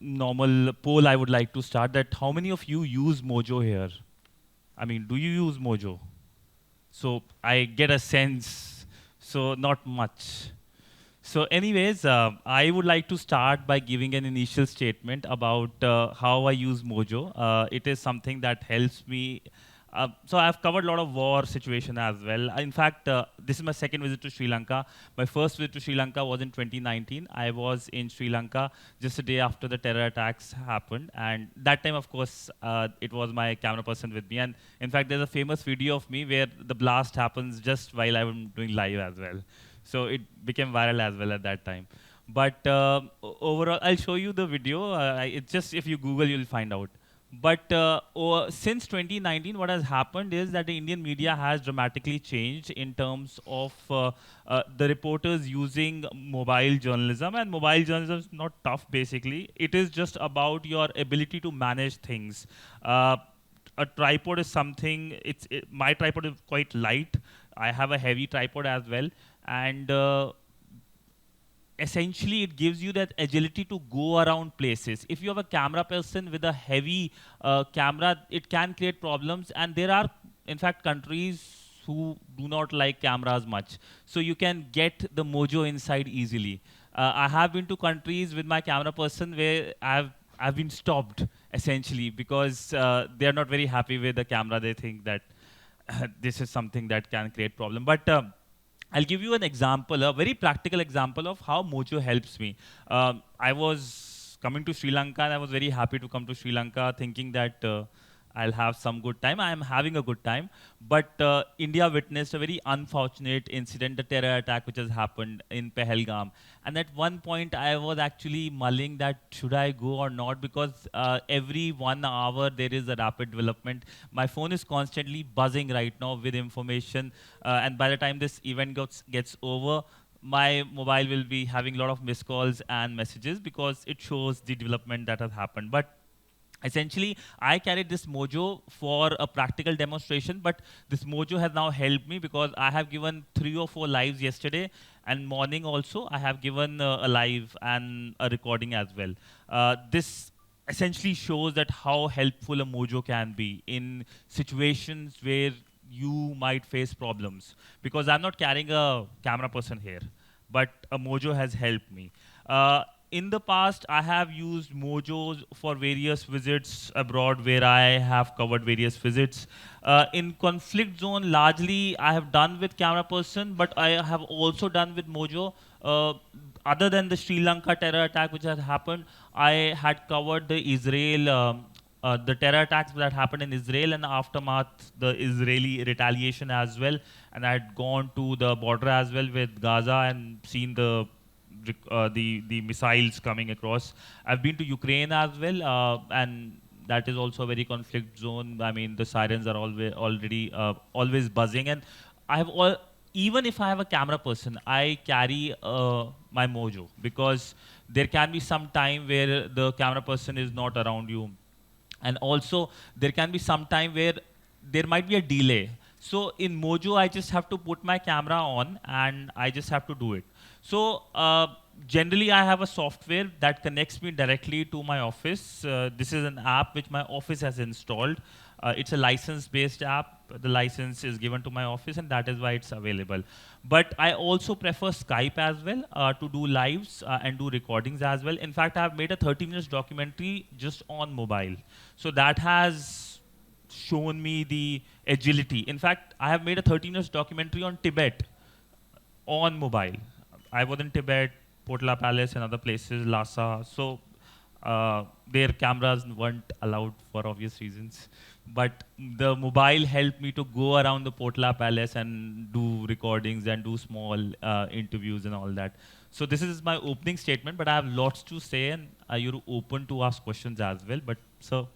normal poll I would like to start that how many of you use Mojo here? I mean, do you use Mojo? So I get a sense, so not much. So anyways, I would like to start by giving an initial statement about how I use Mojo. It is something that helps me. So I've covered a lot of war situation as well. In fact, this is my second visit to Sri Lanka. My first visit to Sri Lanka was in 2019. I was in Sri Lanka just a day after the terror attacks happened. And that time, of course, it was my camera person with me. And in fact, there's a famous video of me where the blast happens just while I'm doing live as well. So it became viral as well at that time. But overall, I'll show you the video. It's just if you Google, you'll find out. But since 2019, what has happened is that the Indian media has dramatically changed in terms of the reporters using mobile journalism. And mobile journalism is not tough, basically. It is just about your ability to manage things. A tripod is something, my tripod is quite light. I have a heavy tripod as well. And essentially it gives you that agility to go around places. If you have a camera person with a heavy camera, it can create problems. And there are, in fact, countries who do not like cameras much. So you can get the mojo inside easily. I have been to countries with my camera person where I've been stopped essentially because they are not very happy with the camera. They think that this is something that can create problem. But I'll give you an example, a very practical example of how Mojo helps me. I was coming to Sri Lanka and I was very happy to come to Sri Lanka thinking that I'll have some good time. I am having a good time. But India witnessed a very unfortunate incident, the terror attack which has happened in Pahalgam. And at one point I was actually mulling that should I go or not because every 1 hour there is a rapid development. My phone is constantly buzzing right now with information. And by the time this event gets over, my mobile will be having a lot of missed calls and messages because it shows the development that has happened. But essentially, I carried this mojo for a practical demonstration, but this mojo has now helped me because I have given 3 or 4 lives yesterday, and morning also I have given a live and a recording as well. This essentially shows that how helpful a mojo can be in situations where you might face problems. Because I'm not carrying a camera person here, but a mojo has helped me. In the past, I have used Mojos for various visits abroad where I have covered various visits. In conflict zone, largely I have done with camera person, but I have also done with Mojo. Other than the Sri Lanka terror attack which has happened, I had covered the terror attacks that happened in Israel and aftermath, the Israeli retaliation as well. And I had gone to the border as well with Gaza and seen the missiles coming across. I've been to Ukraine as well, and that is also a very conflict zone. I mean, the sirens are always buzzing, and I have all. Even if I have a camera person, I carry my mojo because there can be some time where the camera person is not around you, and also there can be some time where there might be a delay. So in Mojo, I just have to put my camera on and I just have to do it. So generally, I have a software that connects me directly to my office. This is an app which my office has installed. It's a license-based app. The license is given to my office, and that is why it's available. But I also prefer Skype as well to do lives and do recordings as well. In fact, I have made a 30 minutes documentary just on mobile. So that has shown me the agility. In fact, I have made a 30 minutes documentary on Tibet on mobile. I was in Tibet, Potla Palace, and other places, Lhasa. So their cameras weren't allowed for obvious reasons. But the mobile helped me to go around the Potla Palace and do recordings and do small interviews and all that. So this is my opening statement, but I have lots to say, and you're open to ask questions as well. But so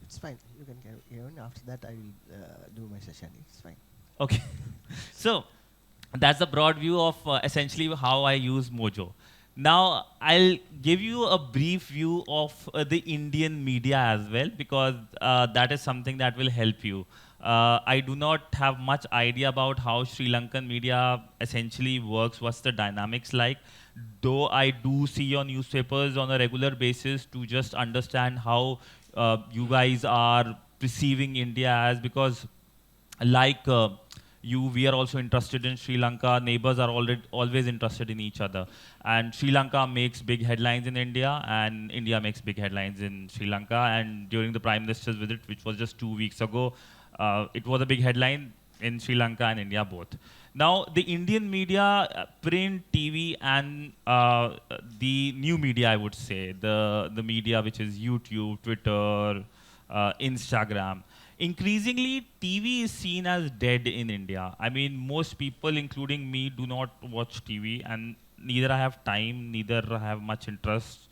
It's fine. You can carry on. After that, I will do my session. It's fine. okay. So that's the broad view of essentially how I use Mojo. Now, I'll give you a brief view of the Indian media as well, because that is something that will help you. I do not have much idea about how Sri Lankan media essentially works, what's the dynamics like. Though I do see your newspapers on a regular basis to just understand how you guys are perceiving India as, because like you, we are also interested in Sri Lanka. Neighbors are already always interested in each other, and Sri Lanka makes big headlines in India, and India makes big headlines in Sri Lanka. And during the Prime Minister's visit, which was just 2 weeks ago, it was a big headline in Sri Lanka and India both. Now, the Indian media, print, TV, and the new media, I would say, the media which is YouTube, Twitter, Instagram. Increasingly, TV is seen as dead in India. I mean, most people, including me, do not watch TV, and neither I have time, neither I have much interest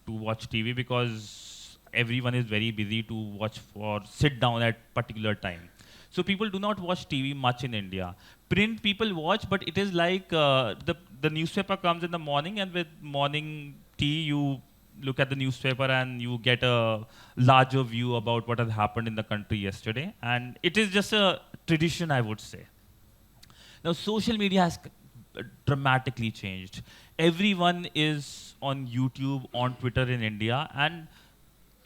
to watch TV, because everyone is very busy to watch for sit down at particular time. So people do not watch TV much in India. Print people watch, but it is like the newspaper comes in the morning, and with morning tea you look at the newspaper and you get a larger view about what has happened in the country yesterday. And it is just a tradition, I would say. Now, social media has dramatically changed. Everyone is on YouTube, on Twitter in India, and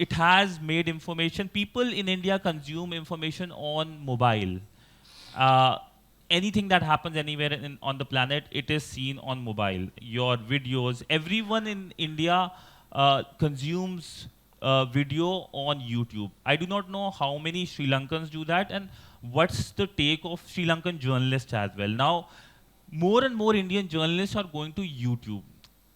it has made information. People in India consume information on mobile. Uh, Anything that happens anywhere on the planet, it is seen on mobile. Your videos, everyone in India consumes video on YouTube. I do not know how many Sri Lankans do that, and what's the take of Sri Lankan journalists as well. Now, more and more Indian journalists are going to YouTube.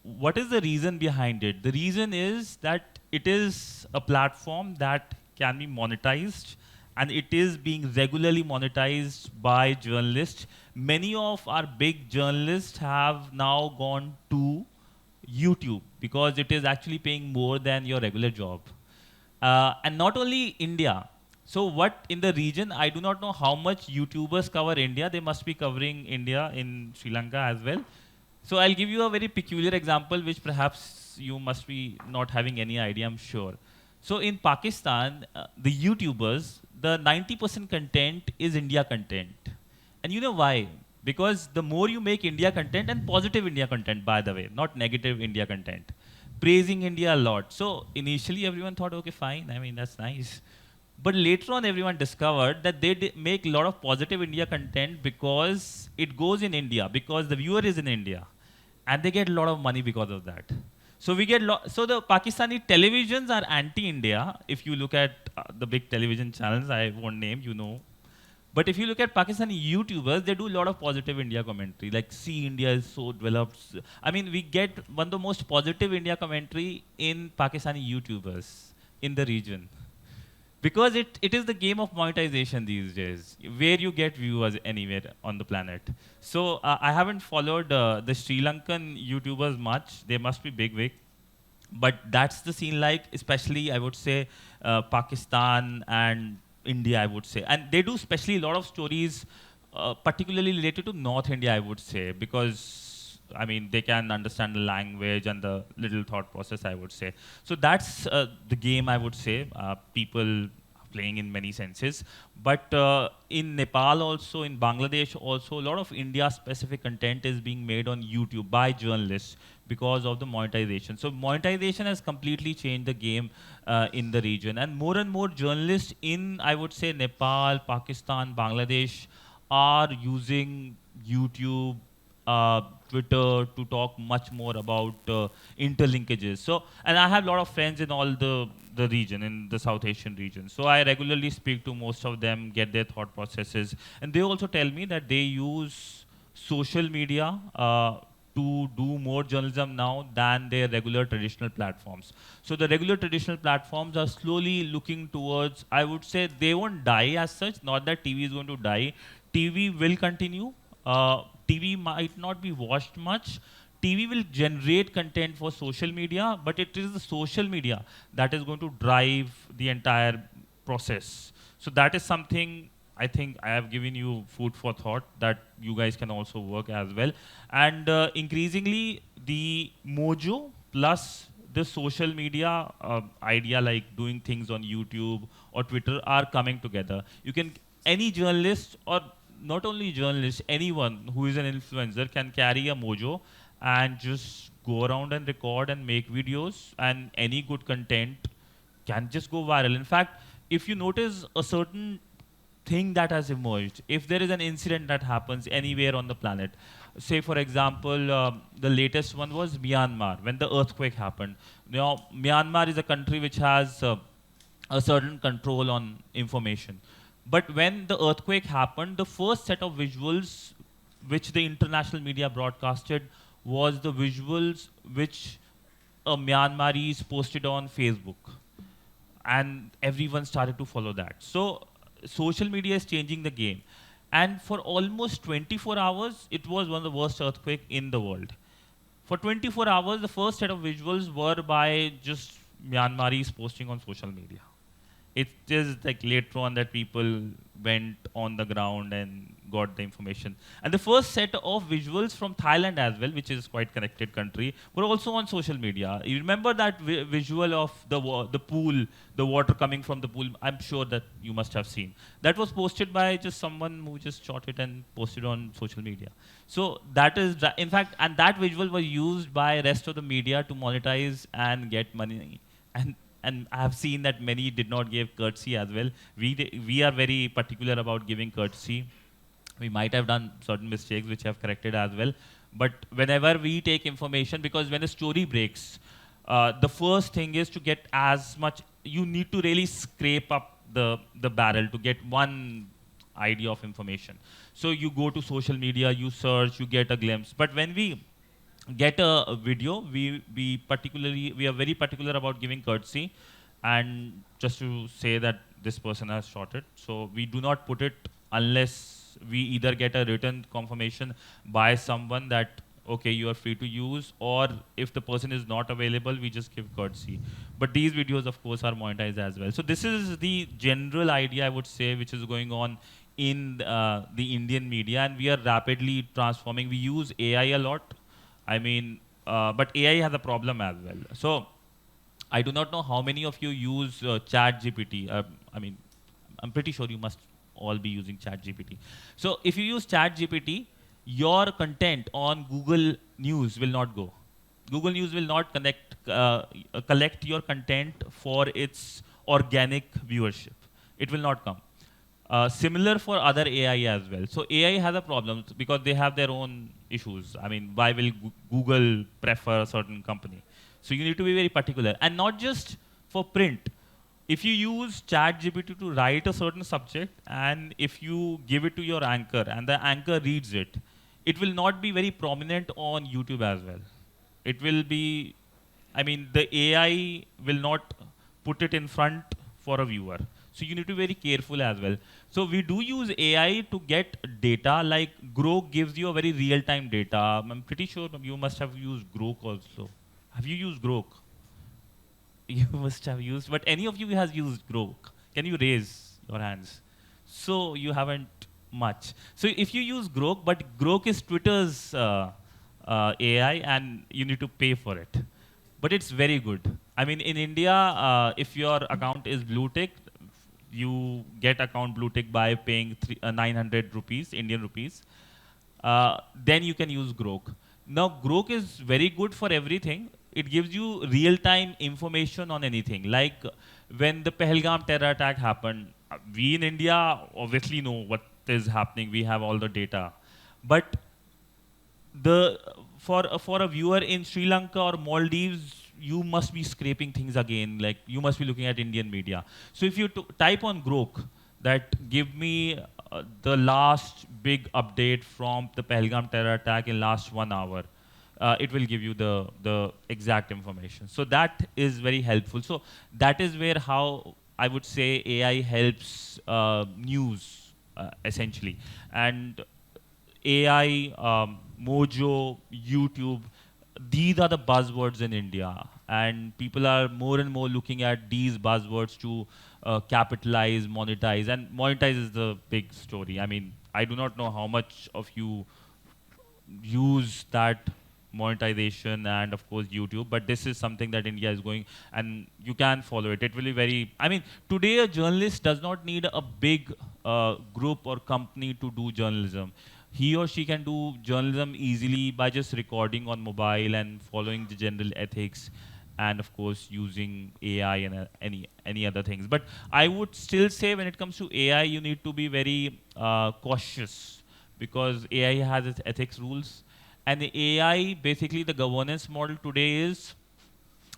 What is the reason behind it? The reason is that it is a platform that can be monetized, and it is being regularly monetized by journalists. Many of our big journalists have now gone to YouTube because it is actually paying more than your regular job. And not only India. So what in the region, I do not know how much YouTubers cover India. They must be covering India in Sri Lanka as well. So I'll give you a very peculiar example, which perhaps you must be not having any idea, I'm sure. So in Pakistan, the YouTubers, the 90% content is India content. And you know why? Because the more you make India content, and positive India content, by the way, not negative India content, praising India a lot. So initially everyone thought, okay, fine, I mean, that's nice. But later on, everyone discovered that they make a lot of positive India content because it goes in India, because the viewer is in India, and they get a lot of money because of that. So we get so the Pakistani televisions are anti-India. If you look at the big television channels, I won't name, you know. But if you look at Pakistani YouTubers, they do a lot of positive India commentary. Like, see, India is so developed. I mean, we get one of the most positive India commentary in Pakistani YouTubers in the region. Because it is the game of monetization these days, where you get viewers anywhere on the planet. So I haven't followed the Sri Lankan YouTubers much. They must be big. But that's the scene, like, especially I would say Pakistan and India, I would say. And they do especially a lot of stories, particularly related to North India, I would say, because I mean, they can understand the language and the little thought process, I would say. So that's the game, I would say, people playing in many senses. But in Nepal also, in Bangladesh also, a lot of India-specific content is being made on YouTube by journalists because of the monetization. So monetization has completely changed the game in the region. And more journalists in, I would say, Nepal, Pakistan, Bangladesh are using YouTube, Twitter to talk much more about interlinkages. So, and I have a lot of friends in all the region, in the South Asian region. So I regularly speak to most of them, get their thought processes. And they also tell me that they use social media to do more journalism now than their regular traditional platforms. So the regular traditional platforms are slowly looking towards, I would say, they won't die as such, not that TV is going to die. TV will continue. TV might not be watched much. TV will generate content for social media, but it is the social media that is going to drive the entire process. So that is something I think I have given you food for thought that you guys can also work as well. And increasingly, the mojo plus the social media idea, like doing things on YouTube or Twitter, are coming together. You can, any journalist, or not only journalist, anyone who is an influencer can carry a mojo and just go around and record and make videos, and any good content can just go viral. In fact, if you notice a certain thing that has emerged, if there is an incident that happens anywhere on the planet, say for example, the latest one was Myanmar when the earthquake happened. Now, Myanmar is a country which has a certain control on information. But when the earthquake happened, the first set of visuals which the international media broadcasted was the visuals which a Myanmarese posted on Facebook, and everyone started to follow that. So social media is changing the game. And for almost 24 hours, it was one of the worst earthquake in the world. For 24 hours, the first set of visuals were by just Myanmaris posting on social media. It is like later on that people went on the ground and got the information. And the first set of visuals from Thailand as well, which is quite connected country, were also on social media. You remember that visual of the pool, the water coming from the pool? I'm sure that you must have seen. That was posted by just someone who just shot it and posted on social media. So that is, in fact, and that visual was used by rest of the media to monetize and get money. And I have seen that many did not give courtesy as well. We are very particular about giving courtesy. We might have done certain mistakes which have corrected as well. But whenever we take information, because when a story breaks, the first thing is to get as much. You need to really scrape up the barrel to get one idea of information. So you go to social media, you search, you get a glimpse. But when we get a video, we are very particular about giving courtesy, and just to say that this person has shot it. So we do not put it unless we either get a written confirmation by someone that okay, you are free to use, or if the person is not available, we just give courtesy. But these videos, of course, are monetized as well. So this is the general idea, I would say, which is going on in the Indian media, and we are rapidly transforming. We use AI a lot. I mean, but AI has a problem as well. So I do not know how many of you use Chat GPT. I mean, I'm pretty sure you must all be using Chat GPT. So if you use Chat GPT, your content on Google News will not go. Google News will not collect your content for its organic viewership. It will not come. Similar for other AI as well. So AI has a problem because they have their own issues. I mean, why will Google prefer a certain company? So you need to be very particular, and not just for print. If you use ChatGPT to write a certain subject, and if you give it to your anchor, and the anchor reads it, it will not be very prominent on YouTube as well. It will be, I mean, the AI will not put it in front for a viewer. So you need to be very careful as well. So we do use AI to get data. Like Grok gives you a very real-time data. I'm pretty sure you must have used Grok also. Have you used Grok? You must have used, but any of you has used Grok? Can you raise your hands? So you haven't much. So if you use Grok, but Grok is Twitter's AI, and you need to pay for it. But it's very good. I mean, in India, if your account is blue tick, you get account blue tick by paying 900 rupees, Indian rupees. Then you can use Grok. Now, Grok is very good for everything. It gives you real-time information on anything. Like when the Pahalgam terror attack happened, we in India obviously know what is happening. We have all the data. But for a viewer in Sri Lanka or Maldives, you must be scraping things again. Like you must be looking at Indian media. So if you type on Grok that give me the last big update from the Pahalgam terror attack in last 1 hour, it will give you the exact information. So that is very helpful. So that is where how I would say AI helps news essentially. And AI, Mojo, YouTube, these are the buzzwords in India. And people are more and more looking at these buzzwords to capitalize, monetize. And monetize is the big story. I mean, I do not know how much of you use that monetization and of course YouTube, but this is something that India is going, and you can follow it. It will be very, I mean, today a journalist does not need a big group or company to do journalism. he or she can do journalism easily by just recording on mobile and following the general ethics, and of course using AI and any other things. But I would still say when it comes to AI, you need to be very cautious, because AI has its ethics rules, and the AI, basically the governance model today is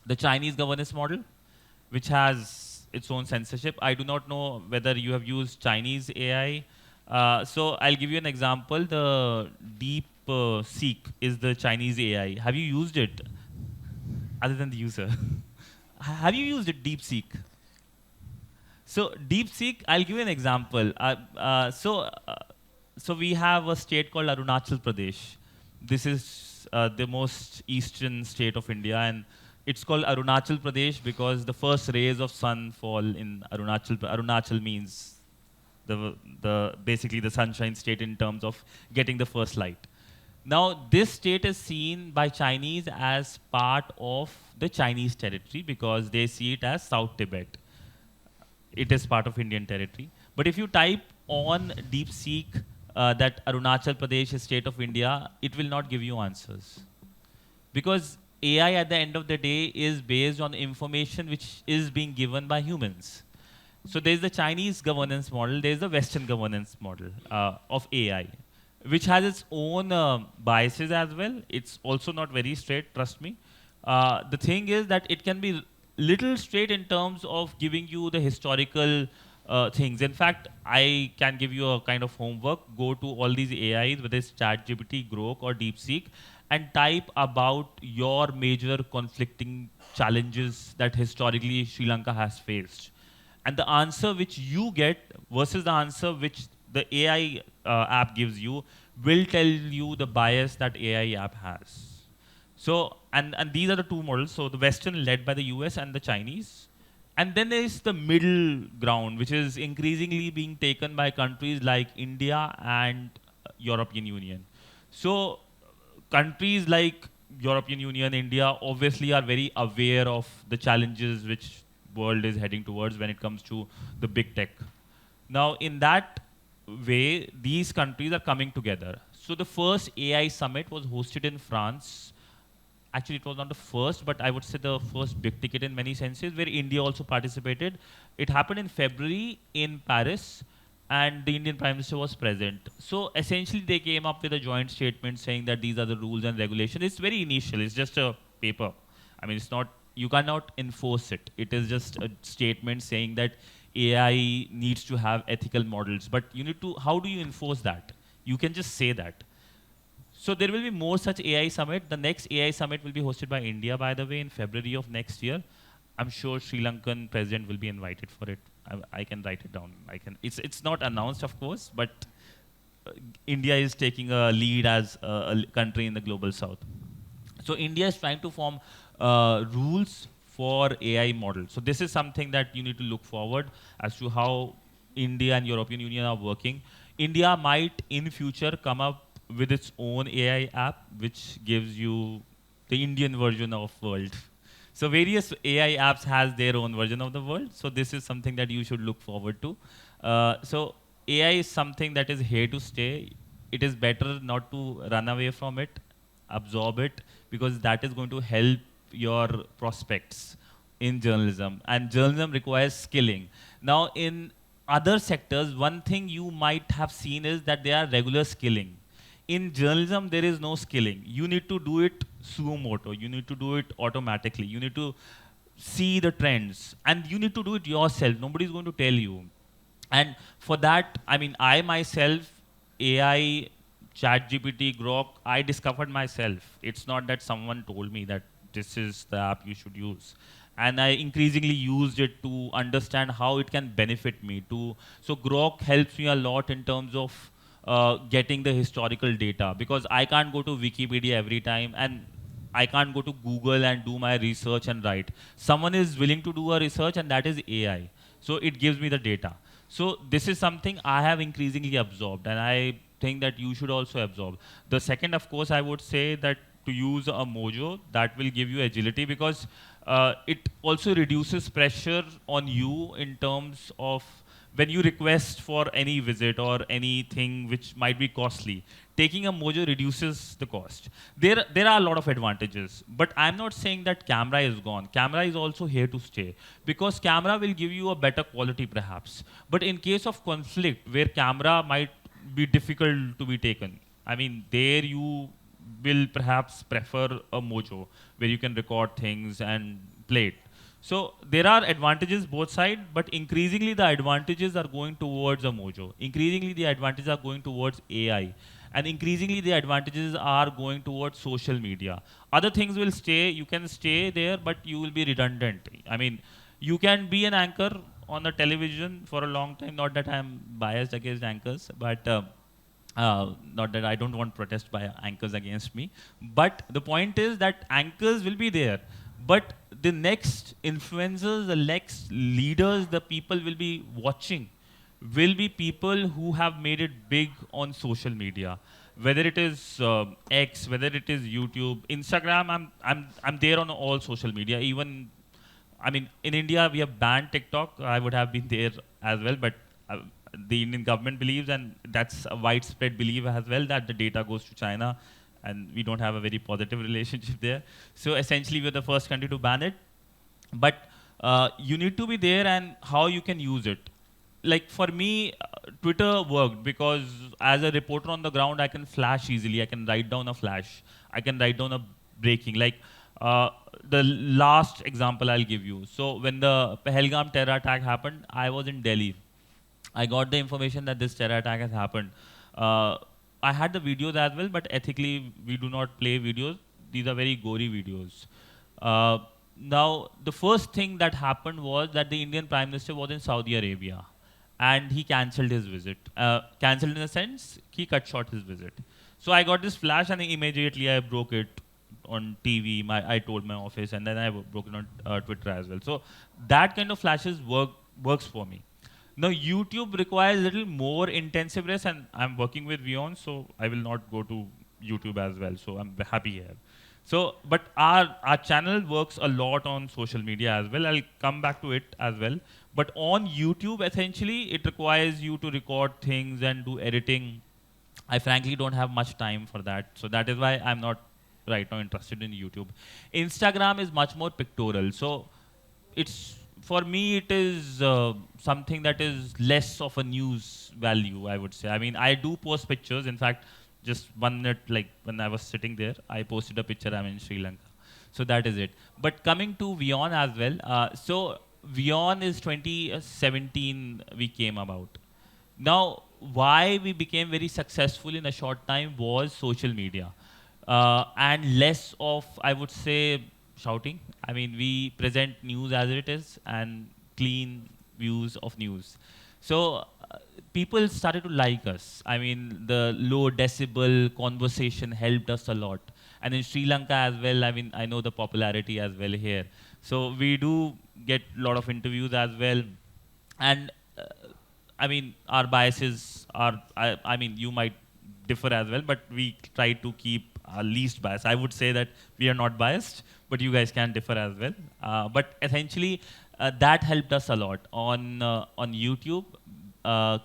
the Chinese governance model, which has its own censorship. I do not know whether you have used Chinese AI. So I'll give you an example. The Deep Seek is the Chinese AI. Have you used it, other than the user? Have you used it, Deep Seek? So DeepSeek, I'll give you an example. So we have a state called Arunachal Pradesh. This is the most eastern state of India, and it's called Arunachal Pradesh because the first rays of sun fall in Arunachal. Arunachal means the basically the sunshine state in terms of getting the first light. Now, this state is seen by Chinese as part of the Chinese territory because they see it as South Tibet. It is part of Indian territory. But if you type on DeepSeek that Arunachal Pradesh is state of India, it will not give you answers. Because AI at the end of the day is based on information which is being given by humans. So there's the Chinese governance model, there's the Western governance model of AI, which has its own biases as well. It's also not very straight, trust me. The thing is that it can be little straight in terms of giving you the historical things. In fact, I can give you a kind of homework. Go to all these AIs, whether it's ChatGPT, Grok, or DeepSeek, and type about your major conflicting challenges that historically Sri Lanka has faced. And the answer which you get versus the answer which the AI app gives you will tell you the bias that AI app has. So, and these are the two models. So the Western led by the US and the Chinese. And then there is the middle ground, which is increasingly being taken by countries like India and European Union. So countries like European Union, India, obviously are very aware of the challenges which world is heading towards when it comes to the big tech. Now, in that way, these countries are coming together. So the first AI summit was hosted in France. Actually, it was not the first, but I would say the first big ticket in many senses, where India also participated. It happened in February in Paris, and the Indian Prime Minister was present. So essentially, they came up with a joint statement saying that these are the rules and regulations. It's very initial. It's just a paper. I mean, it's not. You cannot enforce it. It is just a statement saying that AI needs to have ethical models. But you need to. How do you enforce that? You can just say that. So there will be more such AI summit. The next AI summit will be hosted by India, by the way, in February of next year. I'm sure Sri Lankan president will be invited for it. I can write it down. I can. It's not announced, of course, but India is taking a lead as a country in the global south. So India is trying to form rules for AI models. So this is something that you need to look forward as to how India and European Union are working. India might in future come up with its own AI app, which gives you the Indian version of world. So various AI apps has their own version of the world. So this is something that you should look forward to. So AI is something that is here to stay. It is better not to run away from it, absorb it, because that is going to help your prospects in journalism. And journalism requires skilling. Now, in other sectors, one thing you might have seen is that they are regular skilling. In journalism, there is no skilling. You need to do it suo moto. You need to do it automatically. You need to see the trends, and you need to do it yourself. Nobody is going to tell you. And for that, I mean, I myself, AI, ChatGPT, Grok, I discovered myself. It's not that someone told me that this is the app you should use. And I increasingly used it to understand how it can benefit me. So Grok helps me a lot in terms of getting the historical data, because I can't go to Wikipedia every time, and I can't go to Google and do my research and write. Someone is willing to do a research, and that is AI. So it gives me the data. So this is something I have increasingly absorbed, and I think that you should also absorb. The second, of course, I would say that to use a Mojo that will give you agility, because it also reduces pressure on you in terms of when you request for any visit or anything which might be costly, taking a Mojo reduces the cost. There are a lot of advantages, but I'm not saying that camera is gone. Camera is also here to stay because camera will give you a better quality perhaps. But in case of conflict where camera might be difficult to be taken, I mean, there you will perhaps prefer a Mojo where you can record things and play it. So there are advantages both sides, but increasingly the advantages are going towards a Mojo. Increasingly the advantages are going towards AI. And increasingly the advantages are going towards social media. Other things will stay, you can stay there, but you will be redundant. I mean, you can be an anchor on the television for a long time. Not that I'm biased against anchors, but not that I don't want protest by anchors against me, but the point is that anchors will be there, but the next influencers, the next leaders, the people will be watching, will be people who have made it big on social media, whether it is X, whether it is YouTube, Instagram. I'm there on all social media, even I mean, in India, we have banned TikTok. I would have been there as well, but the Indian government believes, and that's a widespread belief as well, that the data goes to China, and we don't have a very positive relationship there. So essentially, we're the first country to ban it. But you need to be there, and how you can use it. Like for me, Twitter worked because as a reporter on the ground, I can flash easily. I can write down a flash. I can write down a breaking. Like uh, the last example I'll give you. So when the Pahalgam terror attack happened, I was in Delhi. I got the information that this terror attack has happened. Uh, I had the videos as well, but ethically we do not play videos. These are very gory videos. Uh, Now, the first thing that happened was that the Indian Prime Minister was in Saudi Arabia, and he cancelled his visit. Cancelled in the sense he cut short his visit. So I got this flash, and immediately I broke it on TV. I told my office, and then I broke it on Twitter as well. So that kind of flashes works for me. Now YouTube requires a little more intensive rest, and I'm working with Vion, so I will not go to YouTube as well. So I'm happy here. So, but our channel works a lot on social media as well. I'll come back to it as well. But on YouTube, essentially, it requires you to record things and do editing. I frankly don't have much time for that. So that is why I'm not right now interested in YouTube. Instagram is much more pictorial. So it's for me it is something that is less of a news value, I would say. I mean, I do post pictures. In fact, just 1 minute, like when I was sitting there, I posted a picture. I'm in Sri Lanka. So that is it. But coming to Vion as well. So Vion is 2017 we came about. Now, why we became very successful in a short time was social media, and less of, I would say, shouting. I mean, we present news as it is and clean views of news. So people started to like us. I mean, the low decibel conversation helped us a lot. And in Sri Lanka as well, I mean, I know the popularity as well here. So we do get a lot of interviews as well. And I mean, our biases are, I mean, you might differ as well, but we try to keep our least bias. I would say that we are not biased, but you guys can differ as well. But essentially, that helped us a lot on YouTube.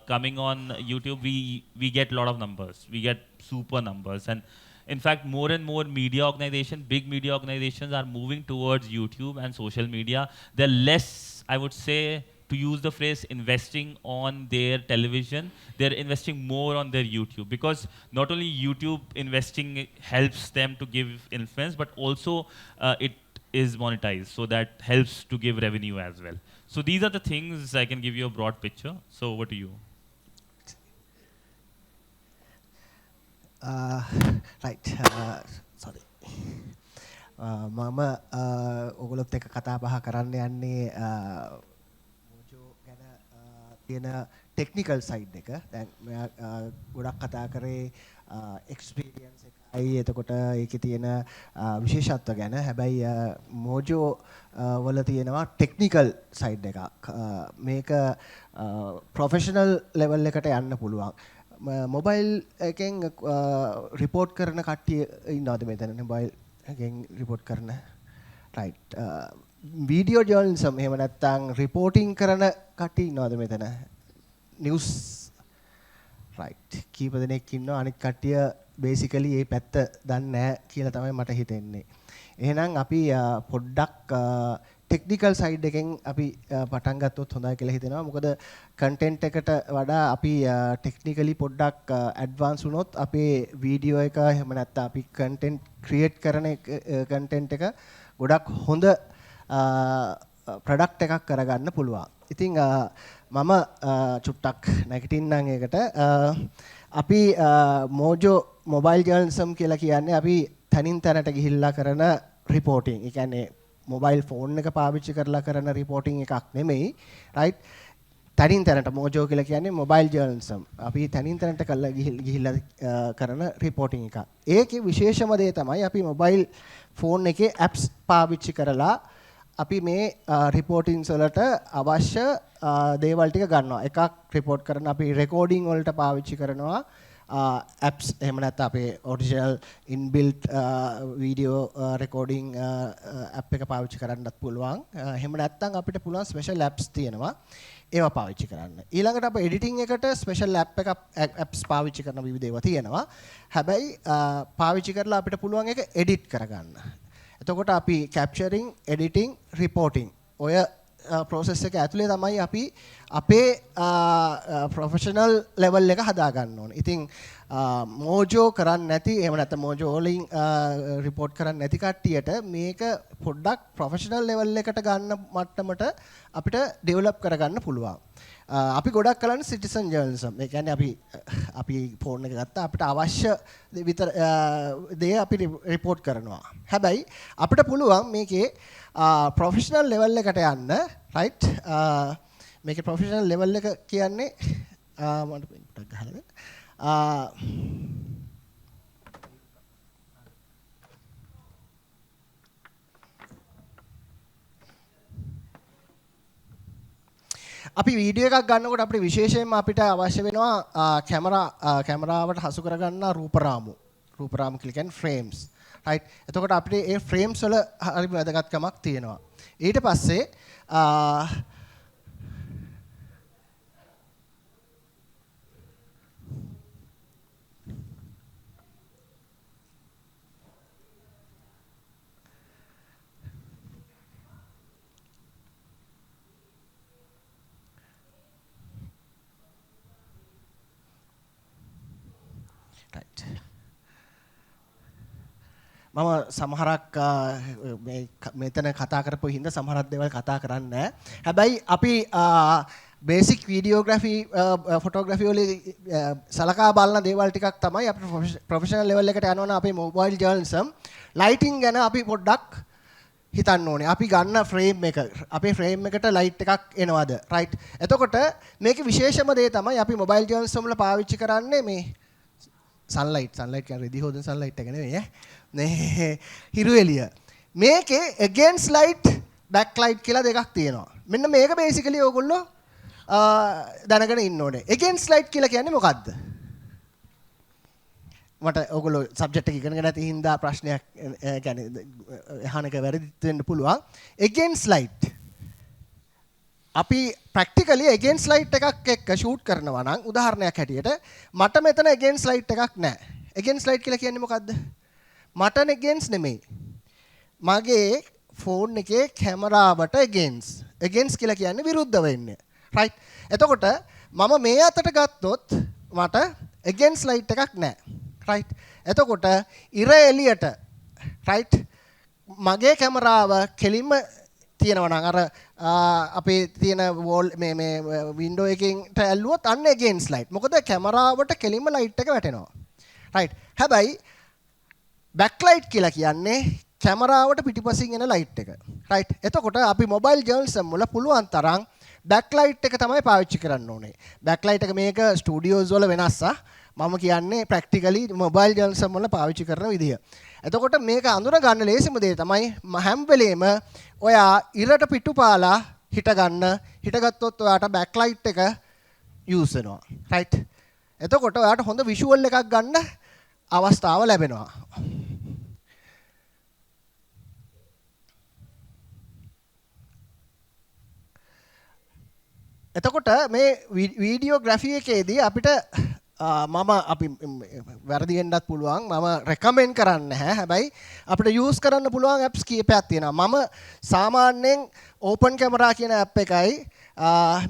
Coming on YouTube, we get a lot of numbers. We get super numbers, and in fact, more and more media organizations, big media organizations, are moving towards YouTube and social media. They're less, I would say, to use the phrase, investing on their television. They're investing more on their YouTube, because not only YouTube investing helps them to give influence, but also it is monetized, so that helps to give revenue as well. So these are the things. I can give you a broad picture. So over to you. Right. Sorry. මම ඔගොල්ලොත් එක්ක කතා බහ කරන්න යන්නේ මොජෝ ගැන තියෙන technical side එක. දැන් මෙයා ගොඩක් කතා කරේ එක්ස්පීරියන්ස් එකයි, එතකොට ඒකේ තියෙන විශේෂත්ව ගැන. හැබැයි මොජෝ වල තියෙනවා ටෙක්නිකල් සයිඩ් එකක්. මේක ප්‍රොෆෙෂනල් ලෙවල් එකට යන්න පුළුවන්. මොබයිල් එකෙන් රිපෝට් කරන කට්ටිය ඉන්නවද මෙතන? මොබයිල් එකෙන් රිපෝට් කරන, රයිට්. වීඩියෝ ජර්නලිසම් එහෙම නැත්නම් රිපෝටිං කරන කට්ටිය ඉන්නවද මෙතන? නිවුස් රයිට් කීප දෙනෙක් ඉන්නවා අනිත් කට්ටිය බේසිකලි මේ පැත්ත දන්නේ නැහැ කියලා තමයි මට හිතෙන්නේ. එහෙනම් අපි පොඩ්ඩක් ටෙක්නිකල් සයිඩ් එකෙන් අපි පටන් ගත්තොත් හොඳයි කියලා හිතෙනවා. මොකද කන්ටෙන්ට් එකට වඩා අපි ටෙක්නිකලි පොඩ්ඩක් ඇඩ්වාන්ස් වුණොත් අපේ වීඩියෝ එක එහෙම නැත්නම් අපි කන්ටෙන්ට් ක්‍රියේට් කරන කන්ටෙන්ට් එක ගොඩක් හොඳ ප්‍රොඩක්ට් එකක් කරගන්න පුළුවන්. ඉතින් මම චුට්ටක් නැගිටින්නම් ඒකට. අපි මොජෝ මොබයිල් ජර්නලිසම් කියලා කියන්නේ අපි තනින් තැනට ගිහිල්ලා කරන රිපෝටිං. ඒ කියන්නේ මොබයිල් ෆෝන් එක පාවිච්චි කරලා කරන රිපෝටිං එකක් නෙමෙයි. රයිට්? තනින් තැනට මොජෝ කියලා කියන්නේ මොබයිල් ජර්නලිසම්. අපි තනින් තැනට කරලා ගිහිල්ලා කරන රිපෝටිං එකක්. ඒකේ විශේෂම දේ තමයි අපි මොබයිල් ෆෝන් එකේ ඇප්ස් පාවිච්චි කරලා අපි මේ රිපෝටින්ස් වලට අවශ්‍ය දේවල් ටික ගන්නවා. එකක් රිපෝට් කරන අපි රෙකෝඩින් වලට පාවිච්චි කරනවා apps එහෙම නැත්නම් අපේ original inbuilt video recording app එක පාවිච්චි කරන්නත් පුළුවන්. එහෙම නැත්නම් අපිට පුළුවන් ස්පෙෂල් apps තියෙනවා. ඒවා පාවිච්චි කරන්න. ඊළඟට අපේ එඩිටින් එකට ස්පෙෂල් app එකක් apps පාවිච්චි කරන විවිධ ඒවා තියෙනවා. හැබැයි පාවිච්චි කරලා අපිට පුළුවන් ඒක එඩිට් කරගන්න. එතකොට අපි capturing, editing, reporting ඔය process එක ඇතුලේ තමයි අපි අපේ professional level එක හදා ගන්න ඕනේ. ඉතින් මොජෝ කරන්නේ නැති එහෙම නැත්නම් මොජෝ වලින් report කරන්නේ නැති කට්ටියට මේක පොඩ්ඩක් professional level එකට ගන්න මට්ටමට අපිට develop කරගන්න පුළුවන්. අපි ගොඩක් කරන්නේ citizen journalism. ඒ කියන්නේ අපි ෆෝන් එක ගත්තා අපිට අවශ්‍ය විතර දේ අපි report කරනවා. හැබැයි අපිට පුළුවන් මේකේ professional level එකට යන්න, right? මේකේ professional level එක කියන්නේ මට පොඩ්ඩක් ගහලා අපි වීඩියෝ එකක් ගන්නකොට අපිට විශේෂයෙන්ම අපිට අවශ්‍ය වෙනවා කැමරාවට හසු කරගන්න රූපරාමු කියලා කියන්නේ frames, right? එතකොට අපිට මේ frames වල හරි වැදගත්කමක් තියෙනවා. ඊට පස්සේ මම සමහරක් මෙතන කතා කරපු හින්දා සමහරක් දේවල් කතා කරන්නේ නැහැ. හැබැයි අපි බේසික් වීඩියෝග්‍රැෆි ෆොටෝග්‍රැෆි වල සලකා බලන දේවල් ටිකක් තමයි අපි ප්‍රොෆෙෂනල් ලෙවල් එකට යනවනම් අපේ මොබයිල් ජර්නලිසම් ලයිටින් ගැන අපි පොඩ්ඩක් හිතන්න ඕනේ. අපි ගන්න ෆ්‍රේම් එක අපේ ෆ්‍රේම් එකට ලයිට් එකක් එනවද? රයිට්. එතකොට මේකේ විශේෂම දේ තමයි අපි මොබයිල් ජර්නලිසම් වල පාවිච්චි කරන්නේ මේ සන්ලයිට් කියන්නේ රෙදි හොදන සන්ලයිට් එක නෙවෙයි නේ හිරු එළිය. මේකේ against light back light කියලා දෙකක් තියෙනවා. මෙන්න මේක basically ඕගොල්ලෝ දැනගෙන ඉන්න ඕනේ. against light කියලා කියන්නේ මොකද්ද? මට ඕගොල්ලෝ subject එක ඉගෙනගෙන නැති හින්දා ප්‍රශ්නයක් කියන්නේ අහන එක වැරදිත් වෙන්න පුළුවන්. against light අපි practically against light එකක් එක්ක shoot කරනවා නම් උදාහරණයක් හැටියට මට මෙතන against light එකක් නැහැ. against light කියලා කියන්නේ මොකද්ද? මට against නෙමෙයි. මගේ ෆෝන් එකේ කැමරාවට against කියලා කියන්නේ විරුද්ධ වෙන්නේ. right? එතකොට මම මේ අතට ගත්තොත් මට against light එකක් නැහැ. right? එතකොට ඉර එළියට right? මගේ කැමරාව කෙලින්ම තියෙනවා නම් අර අපේ තියෙන වෝල් මේ වින්ඩෝ එකකින්ට ඇල්ලුවොත් අන්න against light. මොකද කැමරාවට කෙලින්ම ලයිට් එක වැටෙනවා. right? හැබැයි backlight කියලා කියන්නේ කැමරාවට පිටිපසින් එන ලයිට් එක. right? එතකොට අපි මොබයිල් ජර්නලිසම් වල පුළුවන් තරම් backlight එක තමයි පාවිච්චි කරන්න ඕනේ. backlight එක මේක ස්ටුඩියෝස් වල වෙනස් මම කියන්නේ practically මොබයිල් ජර්නලිසම් වල පාවිච්චි කරන විදිය. එතකොට මේක අඳුන ගන්න ලේසිම දේ තමයි හැම වෙලේම ඔයා ඉරට පිටුපාලා හිටගත්තොත් ඔයාට backlight එක use වෙනවා. right? එතකොට ඔයාට හොඳ visual එකක් ගන්න අවස්ථාව ලැබෙනවා. එතකොට මේ වීඩියෝග්‍රැෆි එකේදී අපිට මම අපි වැරදි වෙන්නත් පුළුවන් මම රෙකමෙන්ඩ් කරන්නේ නැහැ. හැබැයි අපිට යූස් කරන්න පුළුවන් ඇප්ස් කීපයක් තියෙනවා. මම සාමාන්‍යයෙන් ඕපන් කැමරා කියන ඇප් එකයි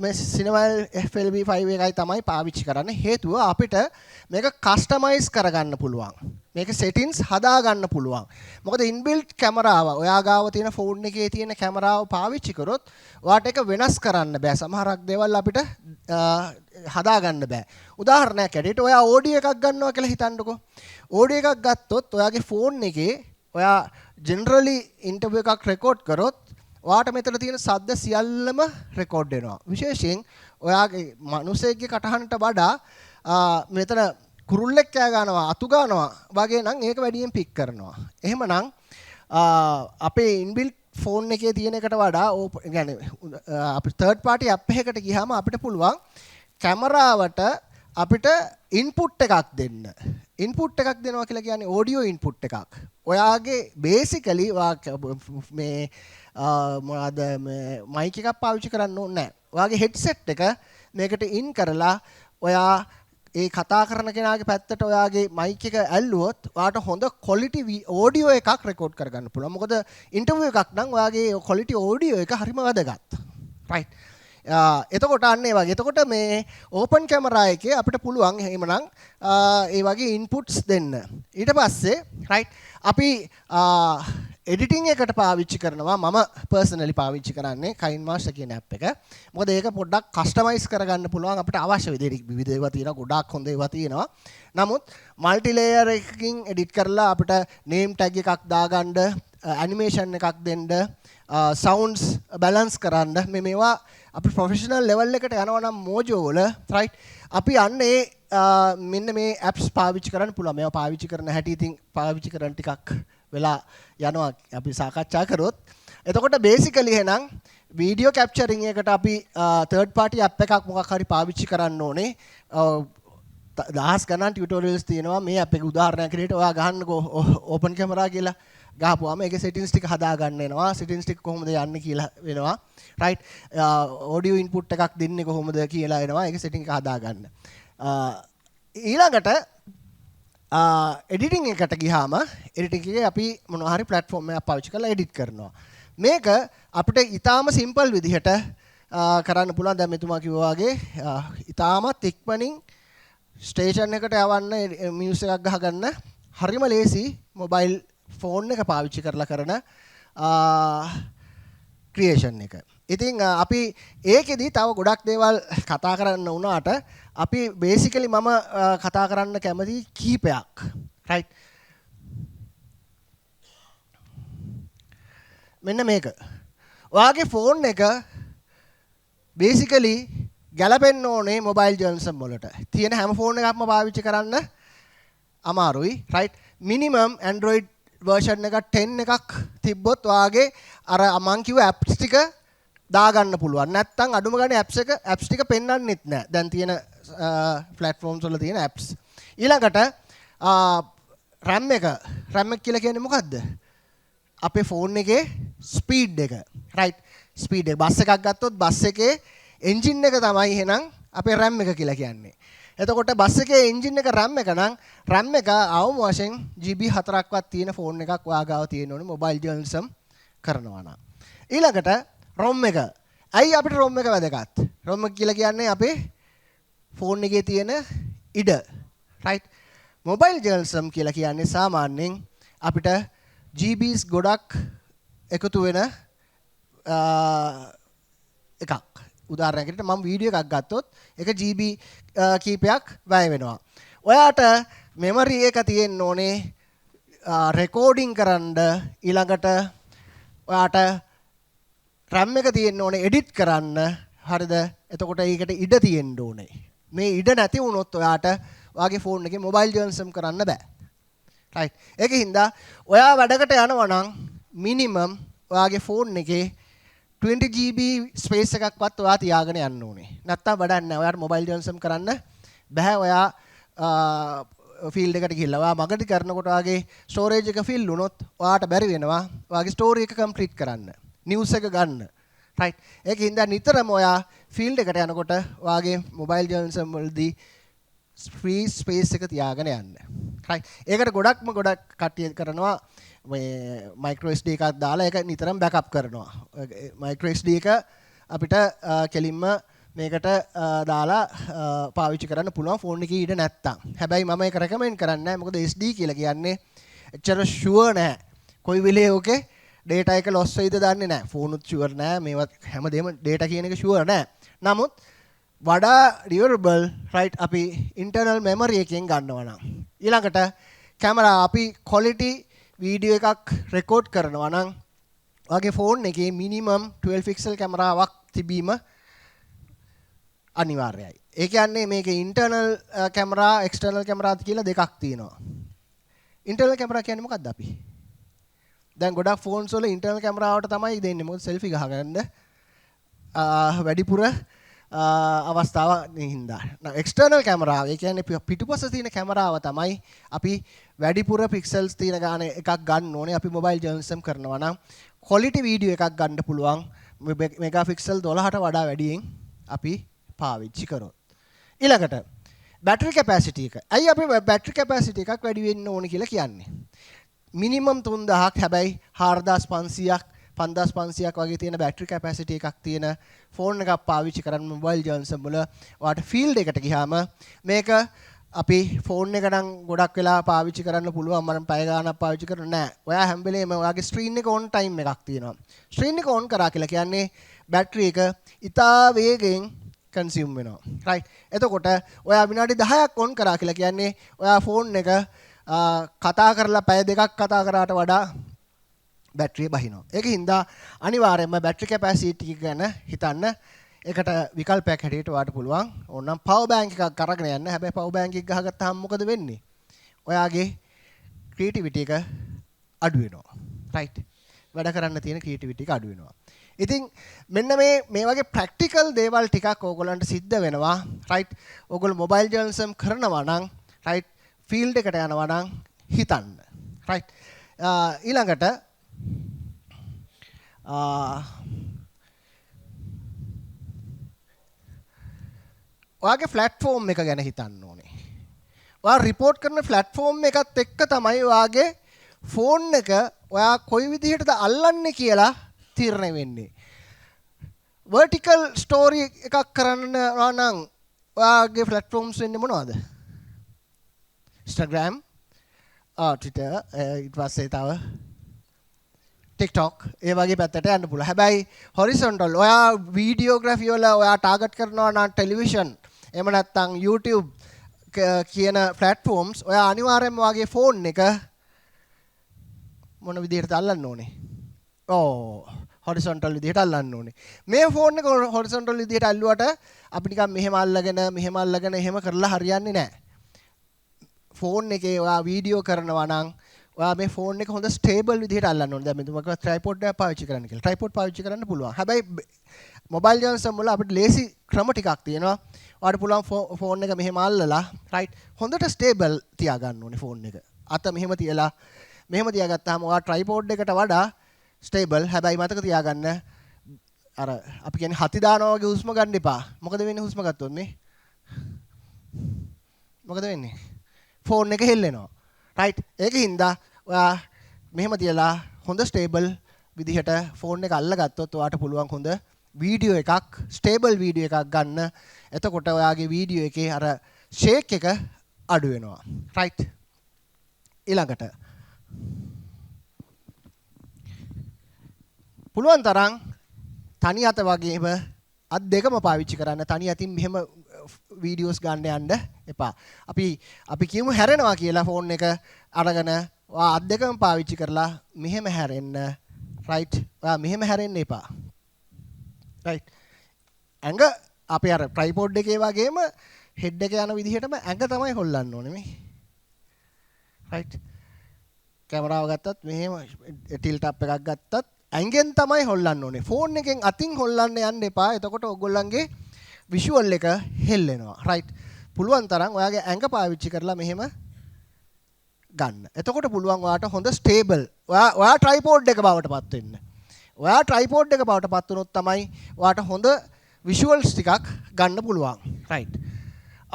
මේ සිනමල් FLB5 එකයි තමයි පාවිච්චි කරන්නේ. හේතුව අපිට මේක කස්ටමයිස් කරගන්න පුළුවන්. මේක සෙටින්ග්ස් හදා ගන්න පුළුවන්. මොකද ඉන්බිල්ට් කැමරාව ඔයා ගාව තියෙන ෆෝන් එකේ තියෙන කැමරාව පාවිච්චි කරොත් ඔයාට ඒක වෙනස් කරන්න බෑ. සමහරක් දේවල් අපිට හදා ගන්න බෑ. උදාහරණයක් ඇරෙට ඔයා ඔඩියෝ එකක් ගන්නවා කියලා හිතන්නකෝ. ඔඩියෝ එකක් ගත්තොත් ඔයාගේ ෆෝන් එකේ ඔයා ජෙනරලි ඉන්ටර්විව් එකක් රෙකෝඩ් කරොත් ඔයාට මෙතන තියෙන ශබ්ද සියල්ලම රෙකෝඩ් වෙනවා. විශේෂයෙන් ඔයාගේ මිනිසෙක්ගේ කටහඬට වඩා මෙතන කුරුල්ලෙක් කෑ ගන්නවා අතු ගන්නවා වගේ නම් ඒක වැඩියෙන් පික් කරනවා. එහෙමනම් අපේ ඉන්බිල්ට් ෆෝන් එකේ තියෙන එකට වඩා يعني අපි තර්ඩ් පාටි ඇප් එකකට ගියාම අපිට පුළුවන් කැමරාවට අපිට ඉන්පුට් එකක් දෙන්න. ඉන්පුට් එකක් දෙනවා කියලා කියන්නේ ඔඩියෝ ඉන්පුට් එකක්. ඔයාගේ බේසිකලි මේ මොනවාද මේ මයික් එකක් පාවිච්චි කරන්න ඕනේ නැහැ. ඔයාගේ හෙඩ්සෙට් එක මේකට ඉන් කරලා ඔයා ඒ කතා කරන කෙනාගේ පැත්තට ඔයාගේ මයික් එක ඇල්ලුවොත් ඔයාට හොඳ ක්වොලිටි ඔඩියෝ එකක් රෙකෝඩ් කරගන්න පුළුවන්. මොකද ඉන්ටර්විව් එකක් නම් ඔයාගේ ක්වොලිටි ඔඩියෝ එක හරිම වැදගත්. රයිට්. එතකොට අන්න ඒ වගේ. එතකොට මේ ඕපන් කැමරා එකේ අපිට පුළුවන් එහෙමනම් ඒ වගේ ඉන්පුට්ස් දෙන්න. ඊට පස්සේ රයිට් අපි එඩිටිං එකට පාවිච්චි කරනවා. මම පර්සනලි පාවිච්චි කරන්නේ KineMaster කියන ඇප් එක. මොකද ඒක පොඩ්ඩක් කස්ටමයිස් කරගන්න පුළුවන් අපිට අවශ්‍ය විදිහට. විවිධ ඒවා තියෙනවා, ගොඩාක් හොඳ ඒවා තියෙනවා. නමුත් මල්ටි ලේයර් එකකින් එඩිට් කරලා අපිට නේම් ටැග් එකක් දාගන්න, ඇනිමේෂන් එකක් දෙන්න, සවුන්ඩ්ස් බැලන්ස් කරන්න මේවා අපි ප්‍රොෆෙෂනල් ලෙවල් එකට යනවා නම් Mojo වල රයිට් අපි යන්නේ මෙන්න මේ ඇප්ස් පාවිච්චි කරන්න පුළුවන්. මේවා පාවිච්චි කරන හැටි ඉතින් පාවිච්චි කරන ටිකක් වෙලා යනවා අපි සාකච්ඡා කරොත්. එතකොට බේසිකලි එහෙනම් වීඩියෝ කැප්චරින් එකට අපි තර්ඩ් පාටි ඇප් එකක් මොකක් හරි පාවිච්චි කරන්න ඕනේ. දහස් ගණන් ටියුටෝරියල්ස් තියෙනවා. මේ ඇප් එක උදාහරණයක් විදිහට ඔයා ගහන්නකෝ ඕපන් කැමරා කියලා. ගහපුවාම ඒකේ සෙටින්ග්ස් ටික හදා ගන්න වෙනවා. සෙටින්ග්ස් ටික කොහොමද යන්නේ කියලා වෙනවා. රයිට්. ඔඩියෝ ඉන්පුට් එකක් දෙන්නේ කොහොමද කියලා එනවා. ඒකේ සෙටින්ග් එක හදා ගන්න. ඊළඟට එඩිටිං එකට ගියාම එඩිටිං එකේ අපි මොනවා හරි ප්ලැට්ෆෝම් එකක් පාවිච්චි කරලා එඩිට් කරනවා. මේක අපිට ඊටාම සිම්පල් විදිහට කරන්න පුළුවන්. දැන් මෙතුමා කිව්වා වගේ ඊටාමත් ඉක්මනින් ස්ටේෂන් එකට යවන්න මියුස් එකක් ගහගන්න හරිම ලේසි මොබයිල් ෆෝන් එක පාවිච්චි කරලා කරන ක්‍රියේෂන් එක. ඉතින් අපි ඒකෙදි තව ගොඩක් දේවල් කතා කරන්න වුණාට අපි බේසිකලි මම කතා කරන්න කැමති කීපයක්. රයිට්. මෙන්න මේක. ඔයාගේ ෆෝන් එක බේසිකලි ගැලපෙන්න ඕනේ මොබයිල් ජර්නලිසම් වලට. තියෙන හැම ෆෝන් එකක්ම පාවිච්චි කරන්න අමාරුයි. රයිට්. මිනිමම් Android version එක 10 එකක් තිබ්බොත් ඔයාගේ අර මං කිව්ව apps ටික දාගන්න පුළුවන්. නැත්නම් අඩුම ගානේ apps ටික පෙන්වන්නෙත් නෑ. දැන් තියෙන platforms වල තියෙන apps. ඊළඟට RAM එක කියලා කියන්නේ මොකද්ද? අපේ ෆෝන් එකේ ස්පීඩ් එක. රයිට්. ස්පීඩ් එක. බස් එකක් ගත්තොත් බස් එකේ එන්ජින් එක තමයි එහෙනම් අපේ RAM එක කියලා කියන්නේ. එතකොට බස් එකේ එන්ජින් එක RAM එක නම් RAM එක අවම වශයෙන් GB 4ක්වත් තියෙන ෆෝන් එකක් ඔයා ගාව තියෙන්න ඕනේ මොබයිල් ජර්නලිසම් කරනවා නම්. ඊළඟට ROM එක. ඇයි අපිට ROM එක වැදගත්? ROM එක කියලා කියන්නේ අපේ ෆෝන් එකේ තියෙන ඉඩ. රයිට්. මොබයිල් ජර්නලිසම් කියලා කියන්නේ සාමාන්‍යයෙන් අපිට GBs ගොඩක් එකතු වෙන එකක්. උදාහරණයකට මම වීඩියෝ එකක් ගත්තොත් ඒක GB කීපයක් වැය වෙනවා. ඔයාට මෙමරි එක තියෙන්න ඕනේ රෙකෝඩින් කරන්න. ඊළඟට ඔයාට RAM එක තියෙන්න ඕනේ එඩිට් කරන්න. හරිද? එතකොට ඒකට ඉඩ තියෙන්න ඕනේ. මේ ඉඩ නැති වුණොත් ඔයාට ඔයාගේ ෆෝන් එකේ මොබයිල් ජර්නලිසම් කරන්න බෑ. රයිට්. ඒකින්ද ඔයා වැඩකට යනවා නම් මිනිමම් ඔයාගේ ෆෝන් එකේ 20 GB ස්පේස් එකක්වත් ඔයා තියාගෙන යන්න ඕනේ. නැත්තම් වැඩක් නැහැ. ඔයාට මොබයිල් ජර්නලිසම් කරන්න බෑ. ඔයා ෆීල්ඩ් එකට ගිහිල්ලා ඔයා මගට කරනකොට ඔයාගේ ස්ටෝරේජ් එක ෆිල් වුණොත් ඔයාට බැරි වෙනවා ඔයාගේ ස්ටෝරි එක කම්ප්ලීට් කරන්න. නිවුස් එක ගන්න. රයිට්. ඒකින්ද නිතරම ඔයා ෆීල්ඩ් එකට යනකොට ඔයාගේ මොබයිල් ජර්නලිසම් වලදී free space එක තියාගෙන යන්න. right. ඒකට ගොඩක් කට්ටිය කරනවා මේ micro SD එකක් දාලා ඒක නිතරම backup කරනවා. micro SD එක අපිට කෙලින්ම මේකට දාලා පාවිච්චි කරන්න පුළුවන් ෆෝන් එකේ ඊට නැත්තම්. හැබැයි මම ඒක recommend කරන්නේ නැහැ. මොකද SD කියලා කියන්නේ එච්චර sure නැහැ. කොයි වෙලේ ඔකේ data එක loss වෙයිද දන්නේ නැහැ. ෆෝන් උත් sure නැහැ. මේවත් හැමදේම data කියන එක sure නැහැ. නමුත් වඩා reliable right අපි internal memory එකෙන් ගන්නවා නම් ඊළඟට කැමරා අපි quality video එකක් record කරනවා නම් ඔයගේ ෆෝන් එකේ minimum 12 pixel කැමරාවක් තිබීම අනිවාර්යයි. ඒ කියන්නේ මේකේ internal camera external camera කියලා දෙකක් තියෙනවා. internal camera කියන්නේ මොකක්ද අපි? දැන් ගොඩක් phones වල internal camera වලට තමයි දෙන්නේ. මොකද selfie ගහගන්න වැඩිපුර අවස්ථාව නිහින්දා. එක්ස්ටර්නල් කැමරාව ඒ කියන්නේ පිටුපස තියෙන කැමරාව තමයි අපි වැඩිපුර පික්සල්ස් තියෙන ගාන එකක් ගන්න ඕනේ. අපි මොබයිල් ජර්නලිසම් කරනවා නම් ක්වොලිටි වීඩියෝ එකක් ගන්න පුළුවන් මෙගා පික්සල් 12ට වඩා වැඩියෙන් අපි පාවිච්චි කරොත්. ඊළඟට බැටරි කැපැසිටි එක. ඇයි අපි බැටරි කැපැසිටි එකක් වැඩි වෙන්න ඕනේ කියලා කියන්නේ? මිනිමම් 3000ක් හැබැයි 4500ක් 5500ක් වගේ තියෙන බැටරි කැපැසිටි එකක් තියෙන ෆෝන් එකක් පාවිච්චි කරන්න මොබයිල් ජර්නලිසම් වල ඔයාට ෆීල්ඩ් එකට ගියාම මේක අපි ෆෝන් එක නම් ගොඩක් වෙලා පාවිච්චි කරන්න පුළුවන් මම පැය ගාණක් පාවිච්චි කරන්නේ නැහැ. ඔයා හැම වෙලේම ඔයාගේ ස්ක්‍රීන් එක ඔන් ටයිම් එකක් තියෙනවා. ස්ක්‍රීන් එක ඔන් කරා කියලා කියන්නේ බැටරි එක ඉතා වේගෙන් කන්සියුම් වෙනවා. රයිට්. එතකොට ඔයා විනාඩි 10ක් ඔන් කරා කියලා කියන්නේ ඔයා ෆෝන් එක කතා කරලා පැය දෙකක් කතා කරාට වඩා බැටරිය බහිනවා. ඒකින්ද අනිවාර්යයෙන්ම බැටරි කැපැසිටි ගැන හිතන්න. ඒකට විකල්පයක් හැටියට වාට පුළුවන් ඕනනම් පවර් බෑන්ක් එකක් අරගෙන යන්න. හැබැයි පවර් බෑන්ක් එක ගහගත්තාම මොකද වෙන්නේ? ඔයාගේ ක්‍රියේටිවිටි එක අඩු වෙනවා. රයිට්. වැඩ කරන්න තියෙන ක්‍රියේටිවිටි එක අඩු වෙනවා. ඉතින් මෙන්න මේ වගේ ප්‍රැක්ටිකල් දේවල් ටිකක් ඕගොල්ලන්ට සිද්ධ වෙනවා. රයිට්. ඕගොල්ලෝ මොබයිල් ජර්නලිසම් කරනවා නම් රයිට් ෆීල්ඩ් එකට යනවා නම් හිතන්න. රයිට්. ඊළඟට ඔයාගේ ප්ලැට්ෆෝම් එක ගැන හිතන්න ඕනේ. ඔයා රිපෝට් කරන ප්ලැට්ෆෝම් එකත් එක්ක තමයි ඔයාගේ ෆෝන් එක ඔයා කොයි විදිහටද අල්ලන්නේ කියලා තීරණය වෙන්නේ. vertical story එකක් කරන්න නම් ඔයාගේ platforms වෙන්නේ මොනවද? Instagram, Twitter, ඊට පස්සේ තව TikTok ඒ වගේ පැත්තට යන්න පුළුවන්. හැබැයි horizontal ඔයා videography වල ඔයා target කරනවා නම් television එහෙම නැත්නම් YouTube කියන platforms ඔයා අනිවාර්යයෙන්ම ඔයාගේ phone එක මොන විදිහටද අල්ලන්න ඕනේ? horizontal විදිහට අල්ලන්න ඕනේ. මේ ෆෝන් එක horizontal විදිහට අල්ලුවට අපි නිකන් මෙහෙම අල්ලගෙන එහෙම කරලා හරියන්නේ නැහැ. ෆෝන් එකේ ඔයා වීඩියෝ කරනවා නම් ඔයා මේ ෆෝන් එක හොඳ ස්ටේබල් විදිහට අල්ලන්න ඕනේ. දැන් මෙතුමක ට්‍රයිපොඩ් එකක් පාවිච්චි කරන්න කියලා. ට්‍රයිපොඩ් පාවිච්චි කරන්න පුළුවන්. හැබැයි මොබයිල් ජර්නලිසම් වල අපිට ලේසි ක්‍රම ටිකක් තියෙනවා. ඔයාලට පුළුවන් ෆෝන් එක මෙහෙම අල්ලලා රයිට් හොඳට ස්ටේබල් තියාගන්න ඕනේ ෆෝන් එක. අත මෙහෙම තියලා මෙහෙම තියාගත්තාම ඔයා ට්‍රයිපොඩ් එකට වඩා ස්ටේබල්. හැබැයි මතක තියාගන්න අර අපි කියන්නේ හති දානවා වගේ හුස්ම ගන්න එපා. මොකද වෙන්නේ හුස්ම ගත්තොත් මේ? මොකද වෙන්නේ? ෆෝන් එක හෙල්ලෙනවා. රයිට්. ඒකින්ද ඔයා මෙහෙම තියලා හොඳ ස්ටේබල් විදිහට ෆෝන් එක අල්ලගත්තොත් ඔයාට පුළුවන් හොඳ වීඩියෝ එකක් ස්ටේබල් වීඩියෝ එකක් ගන්න. එතකොට ඔයාගේ වීඩියෝ එකේ අර ෂේක් එක අඩු වෙනවා. රයිට්. ඊළඟට පුළුවන් තරම් තනි අත වගේම අත් දෙකම පාවිච්චි කරන්න. තනි අතින් මෙහෙම වීඩියෝස් ගන්න යන්න එපා. අපි කියමු හැරෙනවා කියලා ෆෝන් එක අරගෙන ඔයා අත් දෙකම පාවිච්චි කරලා මෙහෙම හැරෙන්න. රයිට්. ඔයා මෙහෙම හැරෙන්න එපා. රයිට්. ඇඟ අපි අර ට්‍රයිපොඩ් එකේ වගේම හෙඩ් එක යන විදිහටම ඇඟ තමයි හොල්ලන්න ඕනේ මේ. රයිට්. කැමරාව ගත්තත් මෙහෙම ටිල්ට් අප් එකක් ගත්තත් ඇඟෙන් තමයි හොල්ලන්න ඕනේ. ෆෝන් එකෙන් අතින් හොල්ලන්න යන්න එපා. එතකොට ඔයගොල්ලන්ගේ විෂුවල් එක හෙල්ලෙනවා. රයිට්. පුළුවන් තරම් ඔයාගේ ඇඟ පාවිච්චි කරලා මෙහෙම ගන්න. එතකොට පුළුවන් ඔයාට හොඳ ස්ටේබල්. ඔයා ට්‍රයිපෝඩ් එක බවට පත් වෙන්න. ඔයා ට්‍රයිපෝඩ් එක බවට පත් වුණොත් තමයි ඔයාට හොඳ visuals ටිකක් ගන්න පුළුවන්. right.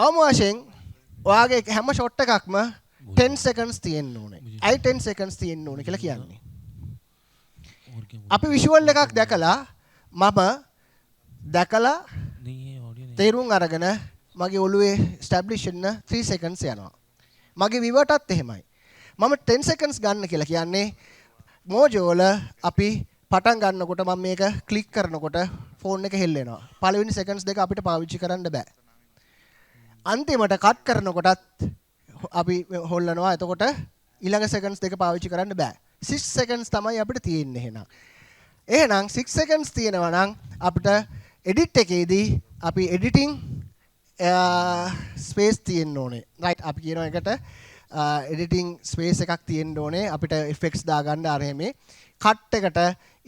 අවම වශයෙන් ඔයාගේ හැම shot එකක්ම 10 seconds තියෙන්න ඕනේ. අයි 10 seconds තියෙන්න ඕනේ කියලා කියන්නේ. අපි visual එකක් දැකලා මම දැකලා තේරුම් අරගෙන මගේ ඔළුවේ establish වෙන්න 3 seconds යනවා. මගේ විවටත් එහෙමයි. මම 10 seconds ගන්න කියලා කියන්නේ Mojo වල අපි පටන් ගන්නකොට මම මේක ක්ලික් කරනකොට ෆෝන් එක හෙල්ලෙනවා. පළවෙනි seconds දෙක අපිට පාවිච්චි කරන්න බෑ. අන්තිමට කට් කරනකොටත් අපි හොල්ලනවා. එතකොට ඊළඟ seconds දෙක පාවිච්චි කරන්න බෑ. 6 seconds තමයි අපිට තියෙන්නේ එහෙනම්. එහෙනම් 6 seconds තියෙනවා නම් අපිට edit එකේදී අපි editing space තියෙන්න ඕනේ. right අපි කියන එකට editing space එකක් තියෙන්න ඕනේ. අපිට effects දාගන්න අර හැමේ cut එකට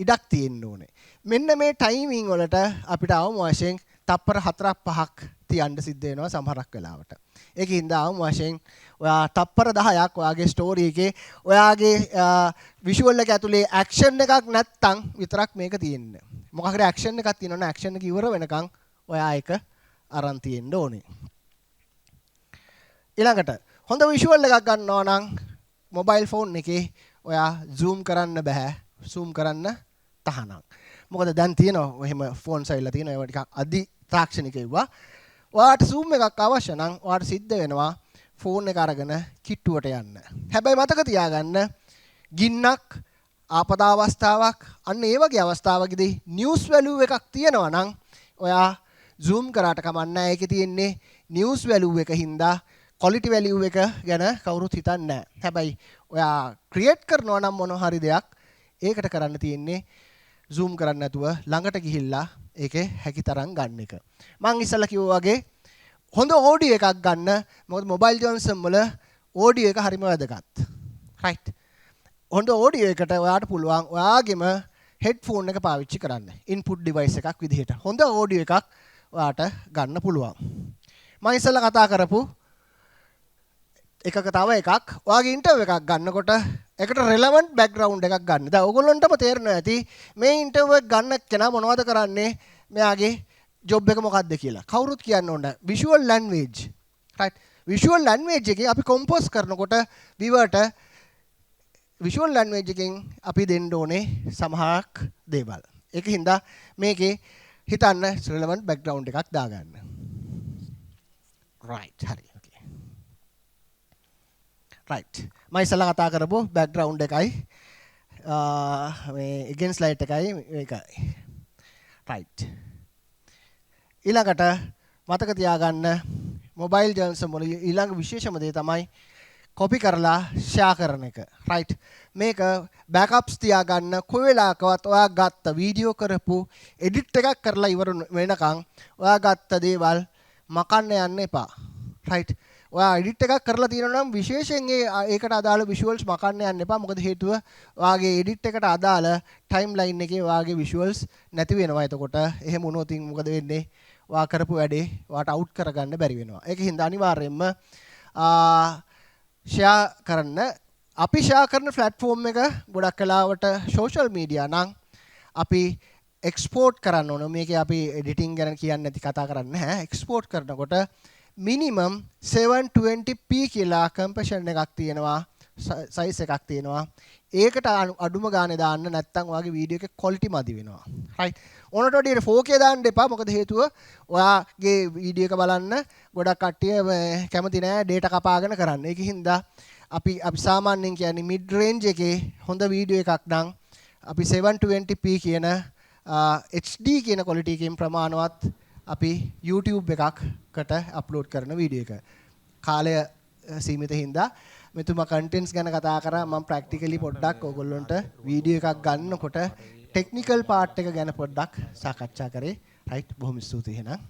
ඉඩක් තියෙන්න ඕනේ. මෙන්න මේ timing වලට අපිට අවම වශයෙන් තප්පර 4ක් 5ක් තියන්න සිද්ධ වෙනවා සමහරක් වෙලාවට. ඒකින්ද අවම වශයෙන් ඔයා තප්පර 10ක් ඔයාගේ story එකේ ඔයාගේ visual එක ඇතුලේ action එකක් නැත්තම් විතරක් මේක තියෙන්න. මොකක් හරි action එකක් තියෙනවනේ action එක ඉවර වෙනකන් ඔයා ඒක අරන් තියෙන්න ඕනේ. ඊළඟට හොඳ visual එකක් ගන්නවා නම් mobile phone එකේ ඔයා zoom කරන්න බෑ. zoom කරන්න තහනම්. මොකද දැන් තියෙනවා එහෙම phones ඇවිල්ලා තියෙනවා ඒවා ටිකක් අදි තාක්ෂණික ඒවා. ඔයාට zoom එකක් අවශ්‍ය නම් ඔයාට සිද්ධ වෙනවා phone එක අරගෙන කිට්ටුවට යන්න. හැබැයි මතක තියාගන්න ගින්නක් ආපදා අවස්ථාවක් අන්න ඒ වගේ අවස්ථාවකදී news value එකක් තියෙනවා නම් ඔයා zoom කරාට කමක් නැහැ. ඒකේ තියෙන්නේ news value එක හින්දා quality value එක ගැන කවුරුත් හිතන්නේ නැහැ. හැබැයි ඔයා create කරනවා නම් මොන හරි දෙයක් ඒකට කරන්න තියෙන්නේ zoom කරන්න නැතුව ළඟට ගිහිල්ලා ඒකේ හැකි තරම් ගන්න එක. මම ඉස්සෙල්ලා කිව්වා වගේ හොඳ audio එකක් ගන්න. මොකද mobile journalism වල audio එක හරිම වැදගත්. right. හොඳ audio එකට ඔයාට පුළුවන් ඔයාගේම headphone එක පාවිච්චි කරන්න. input device එකක් විදිහට. හොඳ audio එකක් ඔයාට ගන්න පුළුවන්. මම ඉස්සෙල්ලා කතා කරපු එකක තව එකක් ඔයාගේ ඉන්ටර්විව් එකක් ගන්නකොට ඒකට relevant background එකක් ගන්න. දැන් ඔයගොල්ලන්ටම තේරෙනවා ඇති මේ ඉන්ටර්විව් එක ගන්න කෙනා මොනවද කරන්නේ මෙයාගේ ජොබ් එක මොකක්ද කියලා. කවුරුත් කියන්න ඕන නැහැ. visual language. right. visual language එකේ අපි compose කරනකොට viewer-ට visual language එකෙන් අපි දෙන්න ඕනේ සමහරක් දේවල්. ඒකින්ද මේකේ හිතන්න relevant background එකක් දාගන්න. right. හරි. right. මම ඉස්සලා කතා කරපු background එකයි මේ against light එකයි මේකයි. right. ඊළඟට මතක තියාගන්න mobile journalism වල ඊළඟ විශේෂම දේ තමයි copy කරලා share කරන එක. right. මේක backups තියාගන්න කොයි වෙලාවකවත් ඔයා ගත්ත වීඩියෝ කරපු edit එකක් කරලා ඉවර වෙනකන් ඔයා ගත්ත දේවල් මකන්න යන්න එපා. right. ඔයා edit එකක් කරලා තියෙනවා නම් විශේෂයෙන් ඒකට අදාළ visuals මකන්න යන්න එපා. මොකද හේතුව ඔයාගේ edit එකට අදාළ timeline එකේ ඔයාගේ visuals නැති වෙනවා. එතකොට එහෙම වුණොත් මොකද වෙන්නේ? ඔයා කරපු වැඩේ ඔයාට out කරගන්න බැරි වෙනවා. ඒකින්ද අනිවාර්යයෙන්ම share කරන්න. අපි share කරන platform එක ගොඩක් වෙලාවට social media නම් අපි export කරන්න ඕන. මේකේ අපි editing ගැන කියන්නේ නැති කතා කරන්නේ නැහැ. export කරනකොට minimum 720p කියලා compression එකක් තියෙනවා. size එකක් තියෙනවා. ඒකට අඩුම ගානේ දාන්න නැත්නම් ඔයාගේ වීඩියෝ එකේ quality මදි වෙනවා. right. ඕනට වඩා 4K දාන්න එපා. මොකද හේතුව ඔයාගේ වීඩියෝ එක බලන්න ගොඩක් කට්ටිය කැමති නෑ data කපාගෙන කරන්න. ඒකින්ද අපි සාමාන්‍යයෙන් කියන්නේ mid range එකේ හොඳ වීඩියෝ එකක් නම් අපි 720p කියන HD කියන quality එකකින් ප්‍රමාණවත් අපි YouTube එකකට අප්ලෝඩ් කරන වීඩියෝ එක. කාලය සීමිත හින්දා මෙතුමා contents ගැන කතා කරා. මම practically පොඩ්ඩක් ඔයගොල්ලන්ට වීඩියෝ එකක් ගන්නකොට technical part එක ගැන පොඩ්ඩක් සාකච්ඡා කරේ. right. බොහොම ස්තුතියි එහෙනම්.